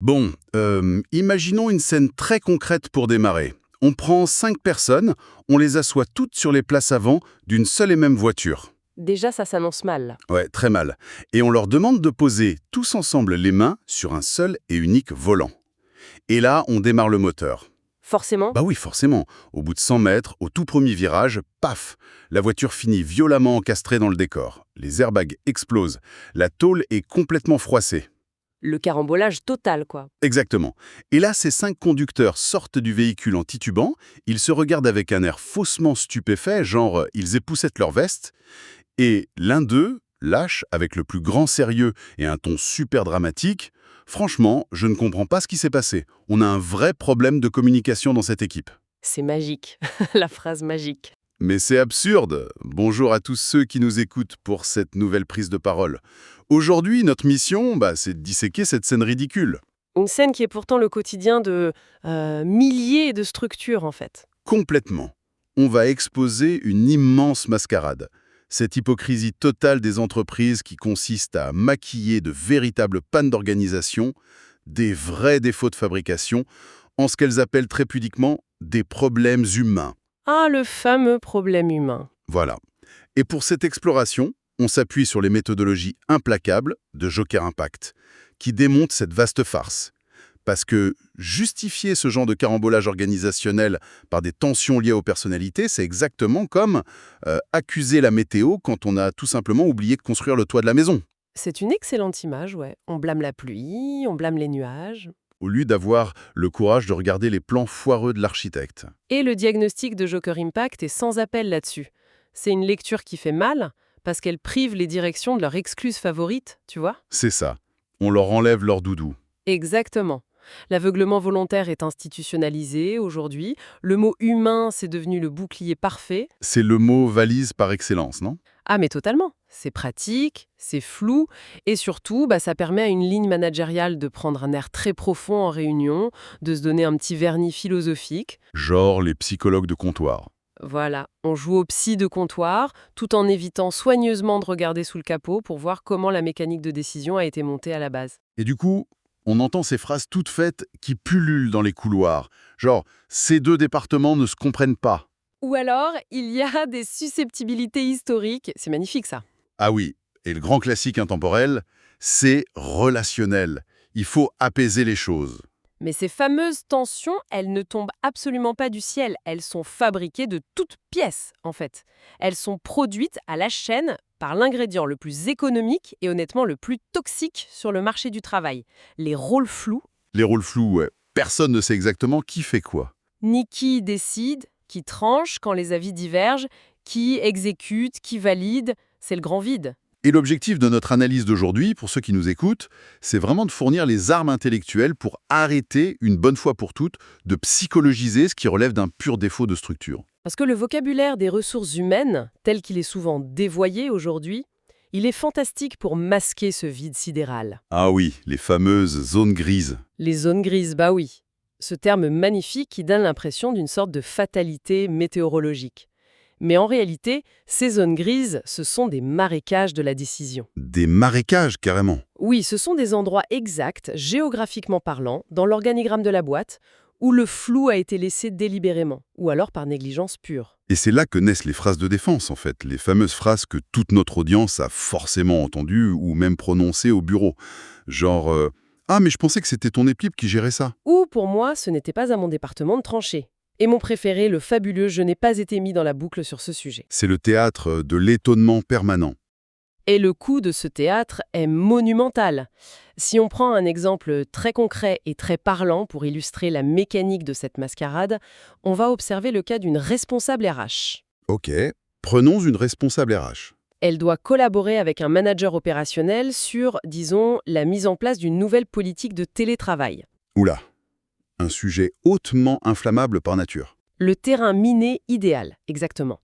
Bon, imaginons une scène très concrète pour démarrer. On prend 5 personnes, on les assoit toutes sur les places avant d'une seule et même voiture. Déjà, ça s'annonce mal. Ouais, très mal. Et on leur demande de poser tous ensemble les mains sur un seul et unique volant. Et là, on démarre le moteur. Forcément, Bah oui, forcément. Au bout de 100 mètres, au tout premier virage, paf, la voiture finit violemment encastrée dans le décor. Les airbags explosent. La tôle est complètement froissée. le carambolage total, quoi. Exactement. Et là, ces 5 conducteurs sortent du véhicule en titubant, ils se regardent avec un air faussement stupéfait, genre ils époussettent leur veste, et l'un d'eux lâche avec le plus grand sérieux et un ton super dramatique: «Franchement, je ne comprends pas ce qui s'est passé. On a un vrai problème de communication dans cette équipe.» C'est magique, la phrase magique. Mais c'est absurde. Bonjour à tous ceux qui nous écoutent pour cette nouvelle prise de parole. Aujourd'hui, notre mission, c'est de disséquer cette scène ridicule. Une scène qui est pourtant le quotidien de milliers de structures, en fait. Complètement. On va exposer une immense mascarade. Cette hypocrisie totale des entreprises qui consiste à maquiller de véritables pannes d'organisation, des vrais défauts de fabrication, en ce qu'elles appellent très pudiquement des problèmes humains. Ah, le fameux problème humain. Voilà. Et pour cette exploration, on s'appuie sur les méthodologies implacables de Joker Impact, qui démontent cette vaste farce. Parce que justifier ce genre de carambolage organisationnel par des tensions liées aux personnalités, c'est exactement comme accuser la météo quand on a tout simplement oublié de construire le toit de la maison, C'est une excellente image, ouais. On blâme la pluie, on blâme les nuages. au lieu d'avoir le courage de regarder les plans foireux de l'architecte. Et le diagnostic de Joker Impact est sans appel là-dessus. C'est une lecture qui fait mal, parce qu'elle prive les directions de leur excuse favorite, tu vois. C'est ça. On leur enlève leur doudou. Exactement. L'aveuglement volontaire est institutionnalisé aujourd'hui. Le mot humain, c'est devenu le bouclier parfait. C'est le mot valise par excellence, non? Ah, mais totalement. C'est pratique, c'est flou, et surtout, ça permet à une ligne managériale de prendre un air très profond en réunion, de se donner un petit vernis philosophique. Genre les psychologues de comptoir. Voilà, on joue au psy de comptoir, tout en évitant soigneusement de regarder sous le capot pour voir comment la mécanique de décision a été montée à la base. Et du coup, on entend ces phrases toutes faites qui pullulent dans les couloirs. Genre, ces deux départements ne se comprennent pas. Ou alors, il y a des susceptibilités historiques. C'est magnifique, ça. Ah oui, et le grand classique intemporel, c'est relationnel. Il faut apaiser les choses. Mais ces fameuses tensions, elles ne tombent absolument pas du ciel. Elles sont fabriquées de toutes pièces, en fait. Elles sont produites à la chaîne par l'ingrédient le plus économique et honnêtement le plus toxique sur le marché du travail. Les rôles flous, Les rôles flous, ouais. Personne ne sait exactement qui fait quoi. ni qui décide, qui tranche quand les avis divergent, qui exécute, qui valide. C'est le grand vide. Et l'objectif de notre analyse d'aujourd'hui, pour ceux qui nous écoutent, c'est vraiment de fournir les armes intellectuelles pour arrêter, une bonne fois pour toutes, de psychologiser ce qui relève d'un pur défaut de structure. Parce que le vocabulaire des ressources humaines, tel qu'il est souvent dévoyé aujourd'hui, il est fantastique pour masquer ce vide sidéral. Ah oui, les fameuses zones grises. Les zones grises, bah oui. Ce terme magnifique qui donne l'impression d'une sorte de fatalité météorologique. Mais en réalité, ces zones grises, ce sont des marécages de la décision. Des marécages, carrément. Oui, ce sont des endroits exacts, géographiquement parlant, dans l'organigramme de la boîte, où le flou a été laissé délibérément, ou alors par négligence pure. Et c'est là que naissent les phrases de défense, en fait. Les fameuses phrases que toute notre audience a forcément entendues ou même prononcées au bureau. Genre Ah, mais je pensais que c'était ton équipe qui gérait ça.» Ou, pour moi, ce n'était pas à mon département de trancher. Et mon préféré, le fabuleux, je n'ai pas été mis dans la boucle sur ce sujet. C'est le théâtre de l'étonnement permanent. Et le coût de ce théâtre est monumental. Si on prend un exemple très concret et très parlant pour illustrer la mécanique de cette mascarade, on va observer le cas d'une responsable RH. Ok, prenons une responsable RH. Elle doit collaborer avec un manager opérationnel sur, disons, la mise en place d'une nouvelle politique de télétravail. Oula, un sujet hautement inflammable par nature. Le terrain miné idéal, exactement.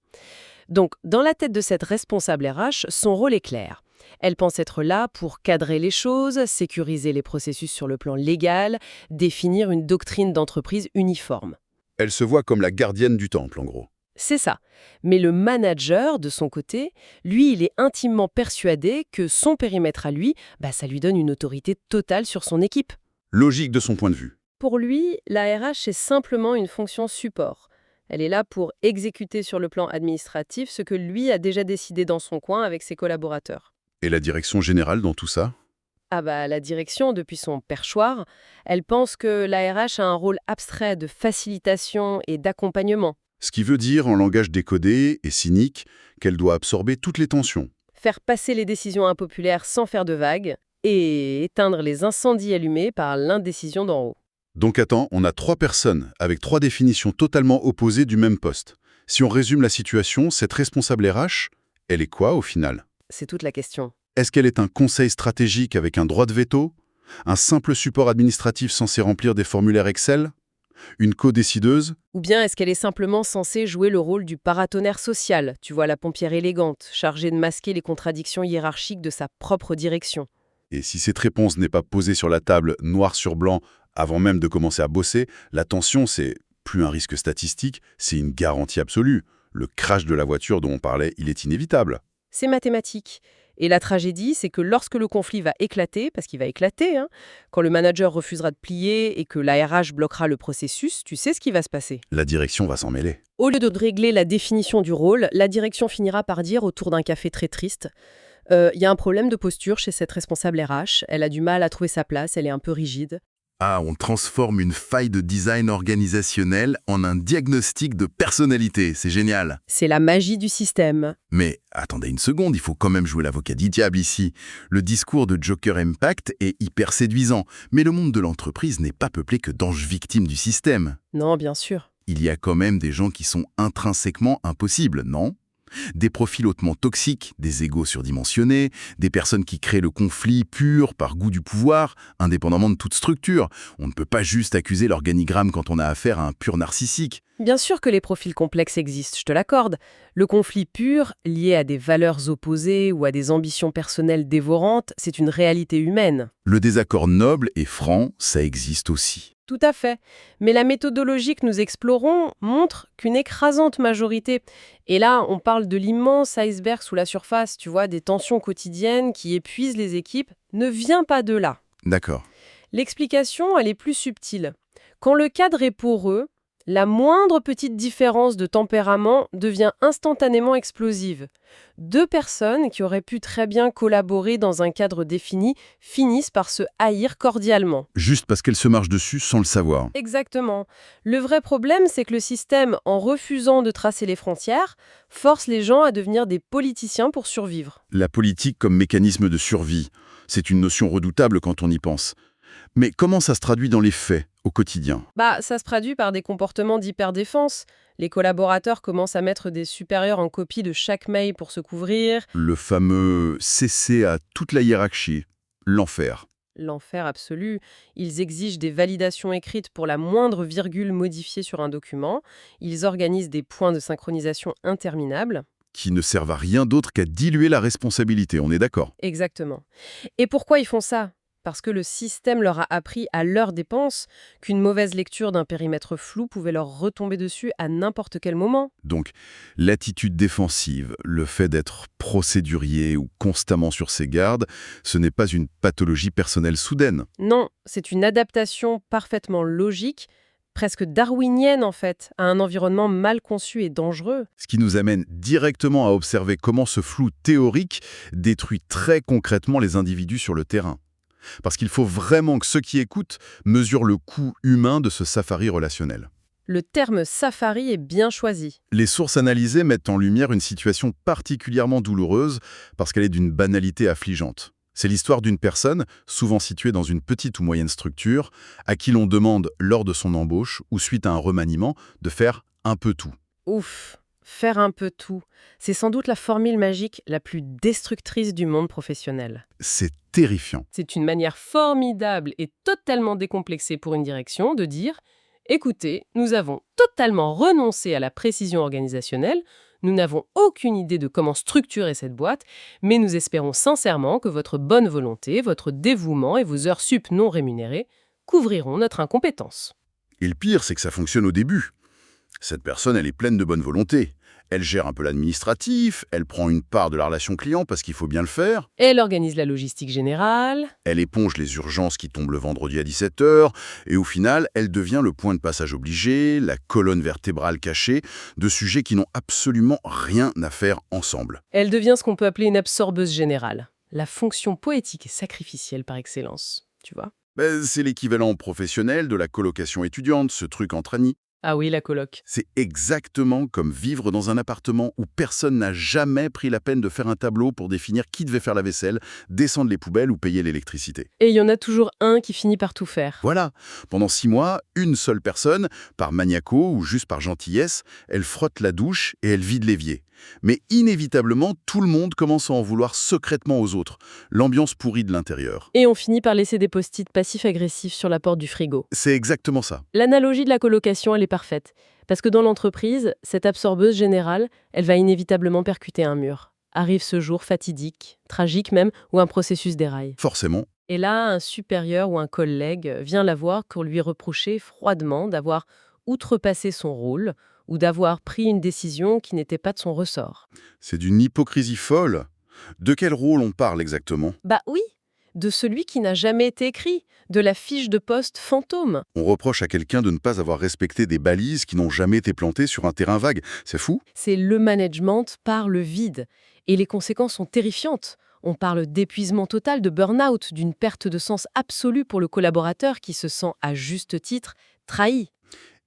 Donc, dans la tête de cette responsable RH, son rôle est clair. Elle pense être là pour cadrer les choses, sécuriser les processus sur le plan légal, définir une doctrine d'entreprise uniforme. Elle se voit comme la gardienne du temple, en gros. C'est ça. Mais le manager, de son côté, lui, il est intimement persuadé que son périmètre à lui, ça lui donne une autorité totale sur son équipe. Logique de son point de vue. Pour lui, la RH est simplement une fonction support. Elle est là pour exécuter sur le plan administratif ce que lui a déjà décidé dans son coin avec ses collaborateurs. Et la direction générale dans tout ça? Ah bah la direction, depuis son perchoir, elle pense que la RH a un rôle abstrait de facilitation et d'accompagnement. Ce qui veut dire, en langage décodé et cynique, qu'elle doit absorber toutes les tensions. Faire passer les décisions impopulaires sans faire de vagues et éteindre les incendies allumés par l'indécision d'en haut. Donc attends, on a 3 personnes avec 3 définitions totalement opposées du même poste. Si on résume la situation, cette responsable RH, elle est quoi au final? C'est toute la question. Est-ce qu'elle est un conseil stratégique avec un droit de veto? Un simple support administratif censé remplir des formulaires Excel? Une co-décideuse? Ou bien est-ce qu'elle est simplement censée jouer le rôle du paratonnerre social, tu vois, la pompière élégante, chargée de masquer les contradictions hiérarchiques de sa propre direction? Et si cette réponse n'est pas posée sur la table noir sur blanc avant même de commencer à bosser, la tension, c'est plus un risque statistique, c'est une garantie absolue. Le crash de la voiture dont on parlait, il est inévitable. C'est mathématique. Et la tragédie, c'est que lorsque le conflit va éclater, parce qu'il va éclater, hein, quand le manager refusera de plier et que la RH bloquera le processus, tu sais ce qui va se passer. La direction va s'en mêler. Au lieu de régler la définition du rôle, la direction finira par dire autour d'un café très triste « y a un problème de posture chez cette responsable RH, elle a du mal à trouver sa place, elle est un peu rigide. » Ah, on transforme une faille de design organisationnel en un diagnostic de personnalité, c'est génial. C'est la magie du système. Mais attendez une seconde, il faut quand même jouer l'avocat du diable ici. Le discours de Joker Impact est hyper séduisant, mais le monde de l'entreprise n'est pas peuplé que d'anges victimes du système. Non, bien sûr. Il y a quand même des gens qui sont intrinsèquement impossibles, non? Des profils hautement toxiques, des égos surdimensionnés, des personnes qui créent le conflit pur par goût du pouvoir, indépendamment de toute structure. On ne peut pas juste accuser l'organigramme quand on a affaire à un pur narcissique. Bien sûr que les profils complexes existent, je te l'accorde. Le conflit pur, lié à des valeurs opposées ou à des ambitions personnelles dévorantes, c'est une réalité humaine. Le désaccord noble et franc, ça existe aussi. Tout à fait. Mais la méthodologie que nous explorons montre qu'une écrasante majorité, et là on parle de l'immense iceberg sous la surface, tu vois, des tensions quotidiennes qui épuisent les équipes, ne vient pas de là. D'accord. L'explication, elle est plus subtile. Quand le cadre est poreux, la moindre petite différence de tempérament devient instantanément explosive. Deux personnes qui auraient pu très bien collaborer dans un cadre défini finissent par se haïr cordialement. Juste parce qu'elle se marche dessus sans le savoir. Exactement. Le vrai problème, c'est que le système, en refusant de tracer les frontières, force les gens à devenir des politiciens pour survivre. La politique comme mécanisme de survie, c'est une notion redoutable quand on y pense. Mais comment ça se traduit dans les faits, au quotidien? Ça se traduit par des comportements d'hyperdéfense. Les collaborateurs commencent à mettre des supérieurs en copie de chaque mail pour se couvrir. Le fameux cesser à toute la hiérarchie, l'enfer. L'enfer absolu. Ils exigent des validations écrites pour la moindre virgule modifiée sur un document. Ils organisent des points de synchronisation interminables. Qui ne servent à rien d'autre qu'à diluer la responsabilité, on est d'accord? Exactement. Et pourquoi ils font ça ? Parce que le système leur a appris à leurs dépenses qu'une mauvaise lecture d'un périmètre flou pouvait leur retomber dessus à n'importe quel moment. Donc, l'attitude défensive, le fait d'être procédurier ou constamment sur ses gardes, ce n'est pas une pathologie personnelle soudaine. Non, c'est une adaptation parfaitement logique, presque darwinienne en fait, à un environnement mal conçu et dangereux. Ce qui nous amène directement à observer comment ce flou théorique détruit très concrètement les individus sur le terrain. Parce qu'il faut vraiment que ceux qui écoutent mesurent le coût humain de ce safari relationnel. Le terme safari est bien choisi. Les sources analysées mettent en lumière une situation particulièrement douloureuse parce qu'elle est d'une banalité affligeante. C'est l'histoire d'une personne, souvent située dans une petite ou moyenne structure, à qui l'on demande, lors de son embauche ou suite à un remaniement, de faire un peu tout. Ouf, faire un peu tout. C'est sans doute la formule magique la plus destructrice du monde professionnel. C'est terrifiant. C'est une manière formidable et totalement décomplexée pour une direction de dire « Écoutez, nous avons totalement renoncé à la précision organisationnelle, nous n'avons aucune idée de comment structurer cette boîte, mais nous espérons sincèrement que votre bonne volonté, votre dévouement et vos heures sup non rémunérées couvriront notre incompétence. » Et le pire, c'est que ça fonctionne au début. Cette personne, elle est pleine de bonne volonté. Elle gère un peu l'administratif, elle prend une part de la relation client parce qu'il faut bien le faire, Elle organise la logistique générale. elle éponge les urgences qui tombent le vendredi à 17 heures, et au final, elle devient le point de passage obligé, la colonne vertébrale cachée, de sujets qui n'ont absolument rien à faire ensemble. Elle devient ce qu'on peut appeler une absorbeuse générale. La fonction poétique et sacrificielle par excellence, tu vois. C'est l'équivalent professionnel de la colocation étudiante, ce truc entre amis. Ah oui, la coloc. C'est exactement comme vivre dans un appartement où personne n'a jamais pris la peine de faire un tableau pour définir qui devait faire la vaisselle, descendre les poubelles ou payer l'électricité. Et il y en a toujours un qui finit par tout faire. Voilà, pendant 6 mois, une seule personne, par maniaco ou juste par gentillesse, elle frotte la douche et elle vide l'évier. Mais inévitablement, tout le monde commence à en vouloir secrètement aux autres. L'ambiance pourrie de l'intérieur. Et on finit par laisser des post-it passifs-agressifs sur la porte du frigo. C'est exactement ça. L'analogie de la colocation, elle est parfaite. Parce que dans l'entreprise, cette absorbeuse générale, elle va inévitablement percuter un mur. Arrive ce jour fatidique, tragique même, où un processus déraille. Forcément. Et là, un supérieur ou un collègue vient la voir pour lui reprocher froidement d'avoir outrepassé son rôle ou d'avoir pris une décision qui n'était pas de son ressort. C'est d'une hypocrisie folle. De quel rôle on parle exactement? Bah oui, de celui qui n'a jamais été écrit, de la fiche de poste fantôme. On reproche à quelqu'un de ne pas avoir respecté des balises qui n'ont jamais été plantées sur un terrain vague. C'est fou. C'est le management par le vide. Et les conséquences sont terrifiantes. On parle d'épuisement total, de burn-out, d'une perte de sens absolue pour le collaborateur qui se sent à juste titre trahi.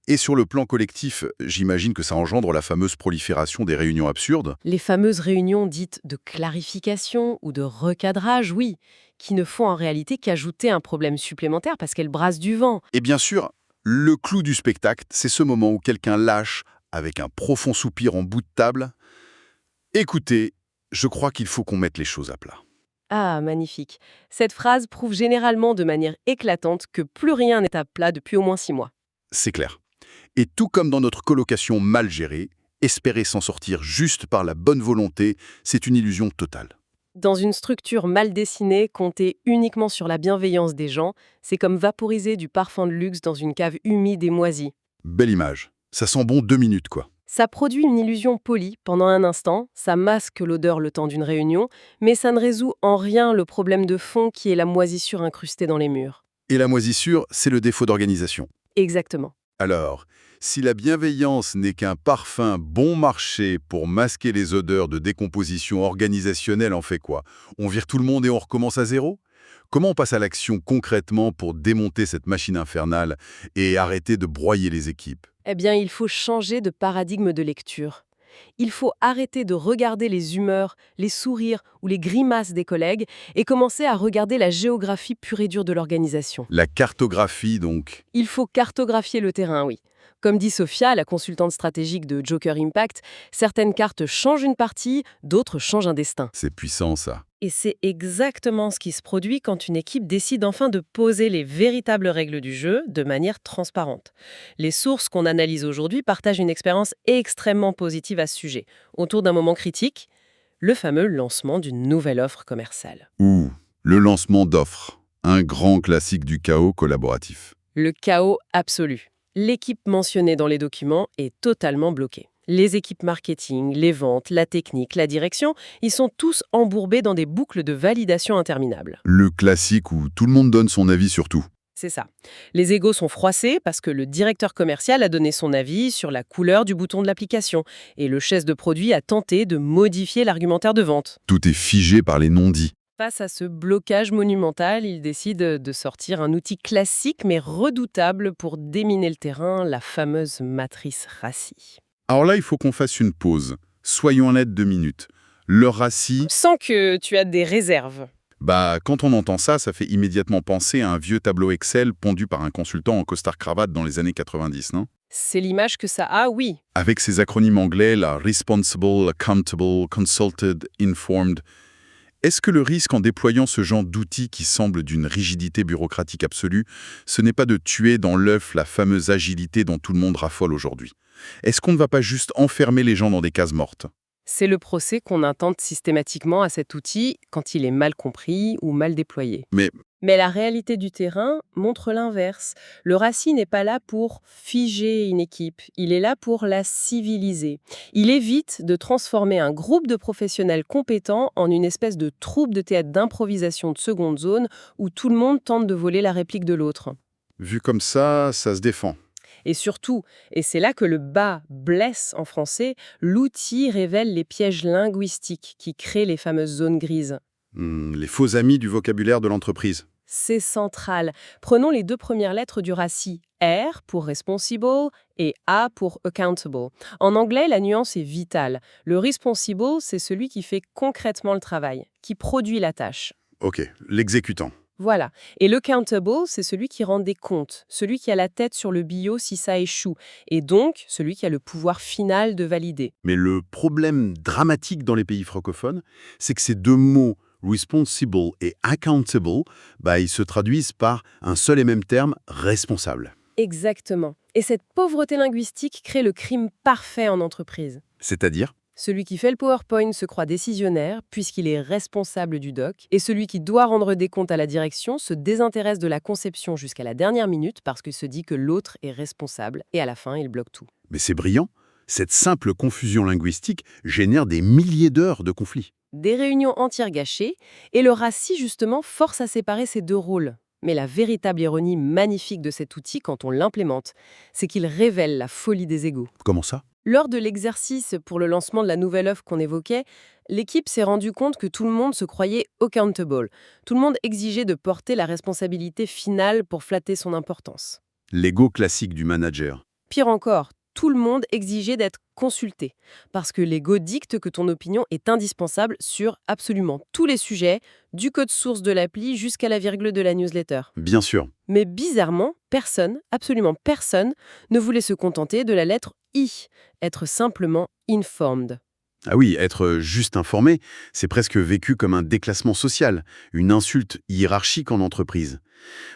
Et sur le plan collectif, j'imagine que ça engendre la fameuse prolifération des réunions absurdes. Les fameuses réunions dites de clarification ou de recadrage, oui, qui ne font en réalité qu'ajouter un problème supplémentaire parce qu'elles brassent du vent. Et bien sûr, le clou du spectacle, c'est ce moment où quelqu'un lâche, avec un profond soupir en bout de table, « Écoutez, je crois qu'il faut qu'on mette les choses à plat. » Ah, magnifique. Cette phrase prouve généralement de manière éclatante que plus rien n'est à plat depuis au moins 6 mois. C'est clair. Et tout comme dans notre colocation mal gérée, espérer s'en sortir juste par la bonne volonté, c'est une illusion totale. Dans une structure mal dessinée, compter uniquement sur la bienveillance des gens, c'est comme vaporiser du parfum de luxe dans une cave humide et moisie. Belle image. Ça sent bon 2 minutes, quoi. Ça produit une illusion polie pendant un instant, ça masque l'odeur le temps d'une réunion, mais ça ne résout en rien le problème de fond qui est la moisissure incrustée dans les murs. Et la moisissure, c'est le défaut d'organisation. Exactement. Alors, si la bienveillance n'est qu'un parfum bon marché pour masquer les odeurs de décomposition organisationnelle, on fait quoi? On vire tout le monde et on recommence à zéro? Comment on passe à l'action concrètement pour démonter cette machine infernale et arrêter de broyer les équipes? Eh bien, il faut changer de paradigme de lecture. Il faut arrêter de regarder les humeurs, les sourires ou les grimaces des collègues et commencer à regarder la géographie pure et dure de l'organisation. La cartographie, donc. Il faut cartographier le terrain, oui. Comme dit Sophia, la consultante stratégique de Joker Impact, certaines cartes changent une partie, d'autres changent un destin. C'est puissant, ça. Et c'est exactement ce qui se produit quand une équipe décide enfin de poser les véritables règles du jeu de manière transparente. Les sources qu'on analyse aujourd'hui partagent une expérience extrêmement positive à ce sujet, autour d'un moment critique, le fameux lancement d'une nouvelle offre commerciale. Ou le lancement d'offres, un grand classique du chaos collaboratif. Le chaos absolu. L'équipe mentionnée dans les documents est totalement bloquée. Les équipes marketing, les ventes, la technique, la direction, ils sont tous embourbés dans des boucles de validation interminables. Le classique où tout le monde donne son avis sur tout. C'est ça. Les égos sont froissés parce que le directeur commercial a donné son avis sur la couleur du bouton de l'application et le chef de produit a tenté de modifier l'argumentaire de vente. Tout est figé par les non-dits. Face à ce blocage monumental, il décide de sortir un outil classique mais redoutable pour déminer le terrain, la fameuse matrice RACI. Alors là, il faut qu'on fasse une pause. Soyons honnêtes 2 minutes. Le RACI, Sans que tu as des réserves. quand on entend ça, ça fait immédiatement penser à un vieux tableau Excel pondu par un consultant en costard-cravate dans les années 90, non? C'est l'image que ça a, oui. Avec ses acronymes anglais, la Responsible, Accountable, Consulted, Informed. Est-ce que le risque en déployant ce genre d'outils qui semble d'une rigidité bureaucratique absolue, ce n'est pas de tuer dans l'œuf la fameuse agilité dont tout le monde raffole aujourd'hui? Est-ce qu'on ne va pas juste enfermer les gens dans des cases mortes? C'est le procès qu'on intente systématiquement à cet outil quand il est mal compris ou mal déployé. Mais Mais la réalité du terrain montre l'inverse. Le RACI n'est pas là pour figer une équipe, il est là pour la civiliser. Il évite de transformer un groupe de professionnels compétents en une espèce de troupe de théâtre d'improvisation de seconde zone où tout le monde tente de voler la réplique de l'autre. Vu comme ça se défend. Et surtout, et c'est là que le bas blesse en français, l'outil révèle les pièges linguistiques qui créent les fameuses zones grises. Les faux amis du vocabulaire de l'entreprise. C'est central. Prenons les deux premières lettres du RACI. R pour responsible et A pour accountable. En anglais, la nuance est vitale. Le responsible, c'est celui qui fait concrètement le travail, qui produit la tâche. Ok, l'exécutant. Voilà. Et le countable, c'est celui qui rend des comptes, celui qui a la tête sur le billot si ça échoue, et donc celui qui a le pouvoir final de valider. Mais le problème dramatique dans les pays francophones, c'est que ces deux mots, responsible et accountable, ils se traduisent par un seul et même terme, responsable. Exactement. Et cette pauvreté linguistique crée le crime parfait en entreprise. C'est-à-dire? Celui qui fait le PowerPoint se croit décisionnaire puisqu'il est responsable du doc, et celui qui doit rendre des comptes à la direction se désintéresse de la conception jusqu'à la dernière minute parce qu'il se dit que l'autre est responsable, et à la fin, il bloque tout. Mais c'est brillant. Cette simple confusion linguistique génère des milliers d'heures de conflits. Des réunions entières gâchées, et le RACI justement force à séparer ces deux rôles. Mais la véritable ironie magnifique de cet outil quand on l'implémente, c'est qu'il révèle la folie des égos. Comment ça? Lors de l'exercice pour le lancement de la nouvelle offre qu'on évoquait, l'équipe s'est rendue compte que tout le monde se croyait accountable. Tout le monde exigeait de porter la responsabilité finale pour flatter son importance. L'ego classique du manager. Pire encore, tout le monde exigeait d'être consulté, parce que l'ego dicte que ton opinion est indispensable sur absolument tous les sujets, du code source de l'appli jusqu'à la virgule de la newsletter. Bien sûr. Mais bizarrement, personne, absolument personne, ne voulait se contenter de la lettre I, être simplement informed. Ah oui, être juste informé, c'est presque vécu comme un déclassement social, une insulte hiérarchique en entreprise.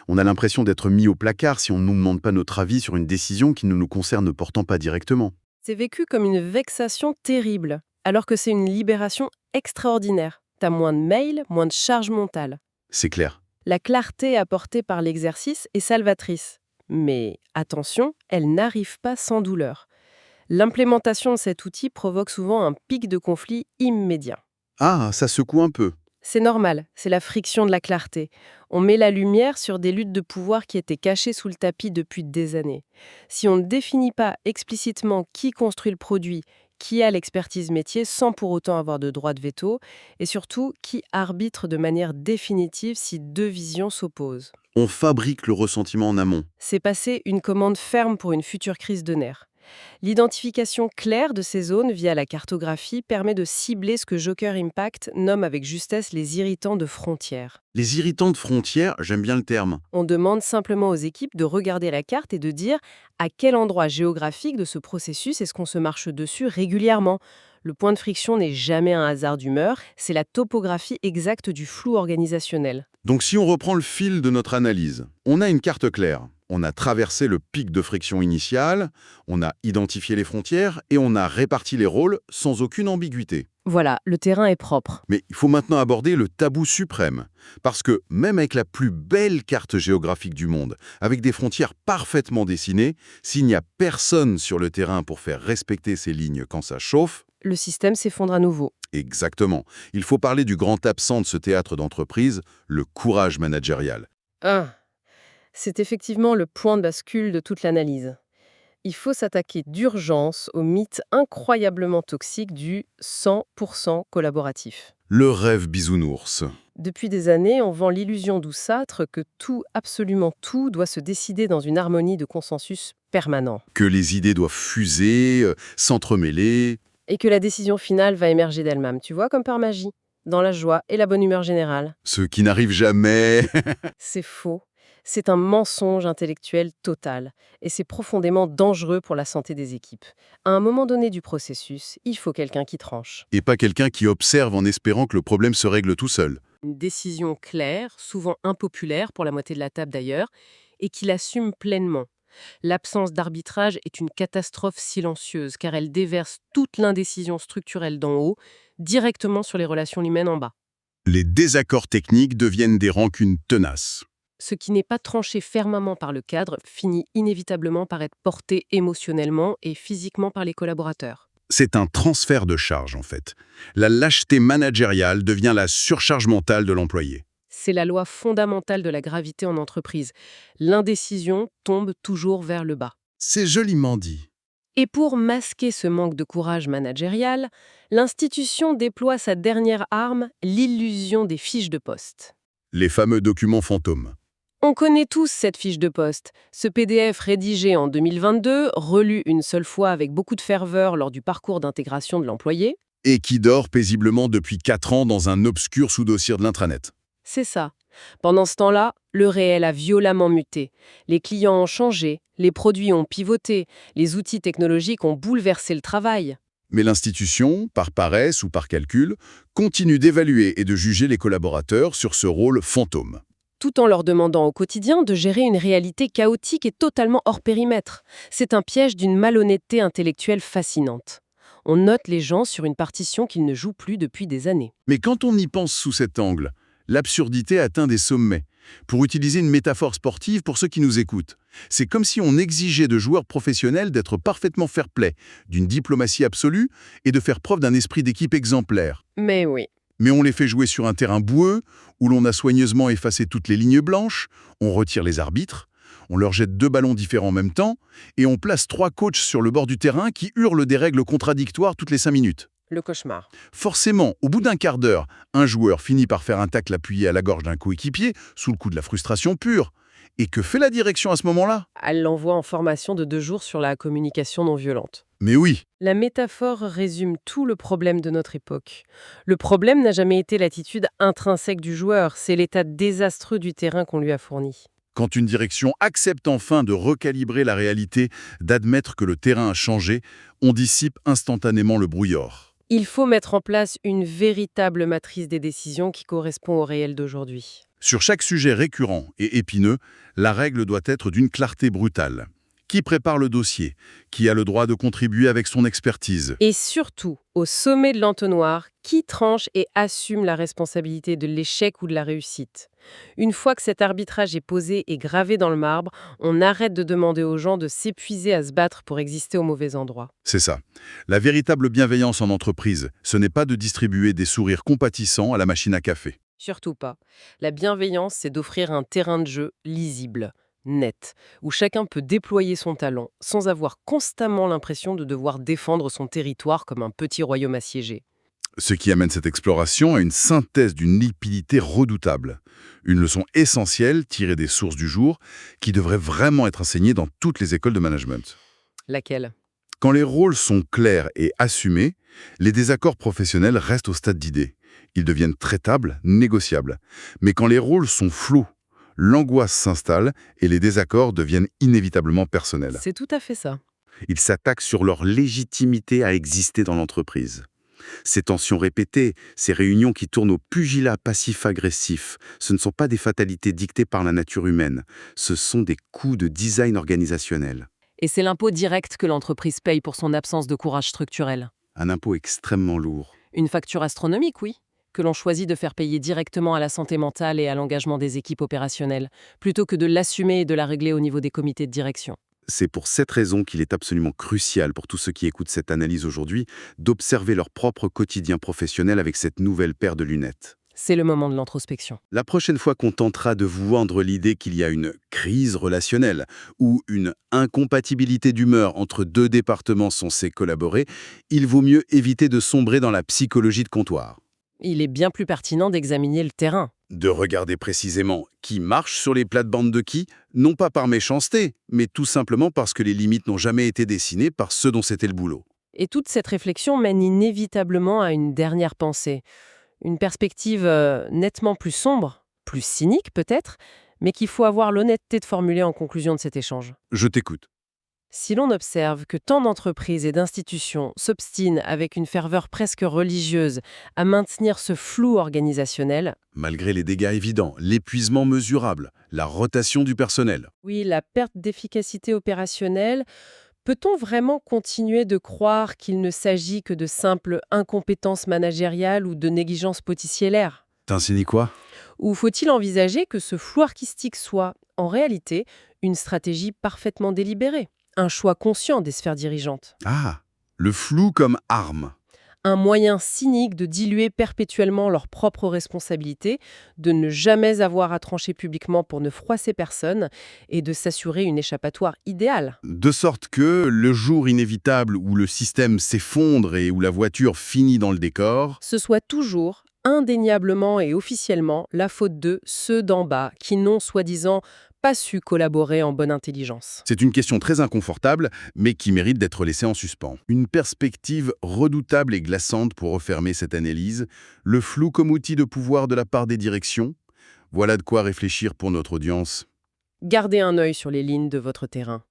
On a l'impression d'être mis au placard si on ne nous demande pas notre avis sur une décision qui ne nous concerne pourtant pas directement. C'est vécu comme une vexation terrible, alors que c'est une libération extraordinaire. T'as moins de mails, moins de charge mentale. C'est clair. La clarté apportée par l'exercice est salvatrice. Mais attention, elle n'arrive pas sans douleur. L'implémentation de cet outil provoque souvent un pic de conflit immédiat. Ah, ça secoue un peu. C'est normal, c'est la friction de la clarté. On met la lumière sur des luttes de pouvoir qui étaient cachées sous le tapis depuis des années. Si on ne définit pas explicitement qui construit le produit, qui a l'expertise métier sans pour autant avoir de droit de veto, et surtout qui arbitre de manière définitive si deux visions s'opposent. On fabrique le ressentiment en amont. C'est passer une commande ferme pour une future crise de nerfs. L'identification claire de ces zones via la cartographie permet de cibler ce que Joker Impact nomme avec justesse les irritants de frontières. Les irritants de frontières, j'aime bien le terme. On demande simplement aux équipes de regarder la carte et de dire à quel endroit géographique de ce processus est-ce qu'on se marche dessus régulièrement. Le point de friction n'est jamais un hasard d'humeur, c'est la topographie exacte du flou organisationnel. Donc si on reprend le fil de notre analyse, on a une carte claire. On a traversé le pic de friction initial, on a identifié les frontières et on a réparti les rôles sans aucune ambiguïté. Voilà, le terrain est propre. Mais il faut maintenant aborder le tabou suprême. Parce que même avec la plus belle carte géographique du monde, avec des frontières parfaitement dessinées, s'il n'y a personne sur le terrain pour faire respecter ces lignes quand ça chauffe, Le système s'effondre à nouveau. exactement. Il faut parler du grand absent de ce théâtre d'entreprise, le courage managérial. C'est effectivement le point de bascule de toute l'analyse. Il faut s'attaquer d'urgence au mythe incroyablement toxique du 100% collaboratif. Le rêve bisounours. Depuis des années, on vend l'illusion douceâtre que tout, absolument tout, doit se décider dans une harmonie de consensus permanent. Que les idées doivent fuser, s'entremêler. Et que la décision finale va émerger d'elle-même, tu vois, comme par magie, dans la joie et la bonne humeur générale. Ce qui n'arrive jamais. C'est faux. C'est un mensonge intellectuel total, et c'est profondément dangereux pour la santé des équipes. À un moment donné du processus, il faut quelqu'un qui tranche. Et pas quelqu'un qui observe en espérant que le problème se règle tout seul. Une décision claire, souvent impopulaire pour la moitié de la table d'ailleurs, et qui l'assume pleinement. L'absence d'arbitrage est une catastrophe silencieuse, car elle déverse toute l'indécision structurelle d'en haut, directement sur les relations humaines en bas. Les désaccords techniques deviennent des rancunes tenaces. Ce qui n'est pas tranché fermement par le cadre finit inévitablement par être porté émotionnellement et physiquement par les collaborateurs. C'est un transfert de charge, en fait. La lâcheté managériale devient la surcharge mentale de l'employé. C'est la loi fondamentale de la gravité en entreprise. L'indécision tombe toujours vers le bas. C'est joliment dit. Et pour masquer ce manque de courage managérial, l'institution déploie sa dernière arme, l'illusion des fiches de poste. Les fameux documents fantômes. On connaît tous cette fiche de poste. Ce PDF rédigé en 2022, relu une seule fois avec beaucoup de ferveur lors du parcours d'intégration de l'employé. Et qui dort paisiblement depuis 4 ans dans un obscur sous-dossier de l'intranet. C'est ça. Pendant ce temps-là, le réel a violemment muté. Les clients ont changé, les produits ont pivoté, les outils technologiques ont bouleversé le travail. Mais l'institution, par paresse ou par calcul, continue d'évaluer et de juger les collaborateurs sur ce rôle fantôme. Tout en leur demandant au quotidien de gérer une réalité chaotique et totalement hors périmètre. C'est un piège d'une malhonnêteté intellectuelle fascinante. On note les gens sur une partition qu'ils ne jouent plus depuis des années. Mais quand on y pense sous cet angle, l'absurdité atteint des sommets. Pour utiliser une métaphore sportive pour ceux qui nous écoutent, c'est comme si on exigeait de joueurs professionnels d'être parfaitement fair-play, d'une diplomatie absolue et de faire preuve d'un esprit d'équipe exemplaire. Mais oui. Mais on les fait jouer sur un terrain boueux, où l'on a soigneusement effacé toutes les lignes blanches, on retire les arbitres, on leur jette 2 ballons différents en même temps, et on place 3 coachs sur le bord du terrain qui hurlent des règles contradictoires toutes les 5 minutes. Le cauchemar. Forcément, au bout d'un quart d'heure, un joueur finit par faire un tacle appuyé à la gorge d'un coéquipier, sous le coup de la frustration pure. Et que fait la direction à ce moment-là? Elle l'envoie en formation de 2 jours sur la communication non violente. Mais oui, La métaphore résume tout le problème de notre époque. Le problème n'a jamais été l'attitude intrinsèque du joueur, c'est l'état désastreux du terrain qu'on lui a fourni. quand une direction accepte enfin de recalibrer la réalité, d'admettre que le terrain a changé, on dissipe instantanément le brouillard. Il faut mettre en place une véritable matrice des décisions qui correspond au réel d'aujourd'hui. Sur chaque sujet récurrent et épineux, la règle doit être d'une clarté brutale. Qui prépare le dossier? Qui a le droit de contribuer avec son expertise? Et surtout, au sommet de l'entonnoir, qui tranche et assume la responsabilité de l'échec ou de la réussite? Une fois que cet arbitrage est posé et gravé dans le marbre, on arrête de demander aux gens de s'épuiser à se battre pour exister au mauvais endroit. C'est ça. La véritable bienveillance en entreprise, ce n'est pas de distribuer des sourires compatissants à la machine à café. Surtout pas. La bienveillance, c'est d'offrir un terrain de jeu lisible, net, où chacun peut déployer son talent sans avoir constamment l'impression de devoir défendre son territoire comme un petit royaume assiégé. Ce qui amène cette exploration à une synthèse d'une limpidité redoutable. Une leçon essentielle tirée des sources du jour qui devrait vraiment être enseignée dans toutes les écoles de management. Laquelle? Quand les rôles sont clairs et assumés, les désaccords professionnels restent au stade d'idée. Ils deviennent traitables, négociables. Mais quand les rôles sont flous, l'angoisse s'installe et les désaccords deviennent inévitablement personnels. C'est tout à fait ça. Ils s'attaquent sur leur légitimité à exister dans l'entreprise. Ces tensions répétées, ces réunions qui tournent au pugilat passif-agressif, ce ne sont pas des fatalités dictées par la nature humaine, ce sont des coups de design organisationnel. Et c'est l'impôt direct que l'entreprise paye pour son absence de courage structurel. Un impôt extrêmement lourd. Une facture astronomique, oui, que l'on choisit de faire payer directement à la santé mentale et à l'engagement des équipes opérationnelles, plutôt que de l'assumer et de la régler au niveau des comités de direction. C'est pour cette raison qu'il est absolument crucial pour tous ceux qui écoutent cette analyse aujourd'hui d'observer leur propre quotidien professionnel avec cette nouvelle paire de lunettes. C'est le moment de l'introspection. La prochaine fois qu'on tentera de vous vendre l'idée qu'il y a une crise relationnelle ou une incompatibilité d'humeur entre 2 départements censés collaborer, il vaut mieux éviter de sombrer dans la psychologie de comptoir. Il est bien plus pertinent d'examiner le terrain. De regarder précisément qui marche sur les plates-bandes de qui, non pas par méchanceté, mais tout simplement parce que les limites n'ont jamais été dessinées par ceux dont c'était le boulot. Et toute cette réflexion mène inévitablement à une dernière pensée. Une perspective nettement plus sombre, plus cynique peut-être, mais qu'il faut avoir l'honnêteté de formuler en conclusion de cet échange. Je t'écoute. Si l'on observe que tant d'entreprises et d'institutions s'obstinent avec une ferveur presque religieuse à maintenir ce flou organisationnel, Malgré les dégâts évidents, l'épuisement mesurable, la rotation du personnel. oui, la perte d'efficacité opérationnelle, peut-on vraiment continuer de croire qu'il ne s'agit que de simple incompétence managériale ou de négligence poticillaire? T'insinues quoi? Ou faut-il envisager que ce flou artistique soit, en réalité, une stratégie parfaitement délibérée, un choix conscient des sphères dirigeantes, Ah, le flou comme arme. un moyen cynique de diluer perpétuellement leurs propres responsabilités, de ne jamais avoir à trancher publiquement pour ne froisser personne et de s'assurer une échappatoire idéale? De sorte que le jour inévitable où le système s'effondre et où la voiture finit dans le décor, Ce soit toujours, indéniablement et officiellement, la faute de ceux d'en bas qui n'ont, soi-disant, pas su collaborer en bonne intelligence. c'est une question très inconfortable, mais qui mérite d'être laissée en suspens. Une perspective redoutable et glaçante pour refermer cette analyse, le flou comme outil de pouvoir de la part des directions. Voilà de quoi réfléchir pour notre audience. Gardez un œil sur les lignes de votre terrain.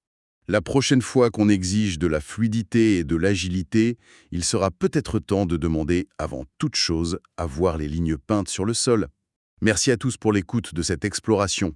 La prochaine fois qu'on exige de la fluidité et de l'agilité, il sera peut-être temps de demander, avant toute chose, à voir les lignes peintes sur le sol. Merci à tous pour l'écoute de cette exploration.